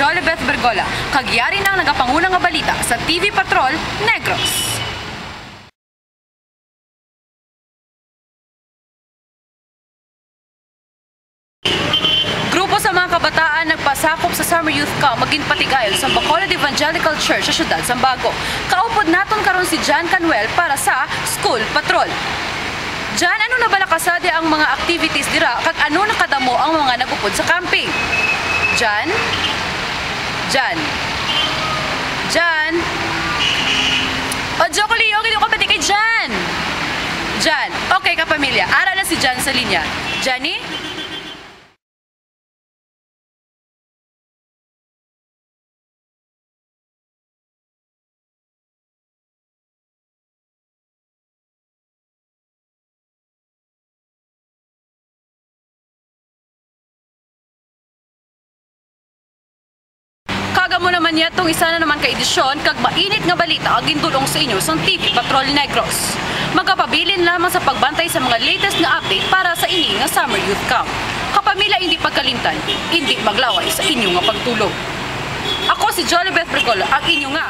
Jolibeth Bergola, kagyari ng nagapangunang nga balita sa TV Patrol, Negros. Grupo sa mga kabataan nagpasakop sa Summer Youth Camp maging patigayon sa Bacolod Evangelical Church sa siyudad Sambago. Kaupod naton karon si John Canuel para sa School Patrol. Jan, ano na bala kasada ang mga activities dira kag ano nakadamo ang mga nagupod sa camping? Jan? Jan? Jan? O, joke liyo, hindi ko pati kay Jan. Jan, okay ka pamilya, ara na si Jan sa linya. Johnny? Kaga mo naman niya itong isa na naman ka-edisyon kag mainit nga balita ang gindulong sa inyo sa TV Patrol Negros. Magkapabilin lamang sa pagbantay sa mga latest na update para sa ini nga Summer Youth Camp. Kapamilya hindi pagkalimtan, hindi maglaway sa inyo nga pagtulog. Ako si Jolibeth Bergola, ang inyo nga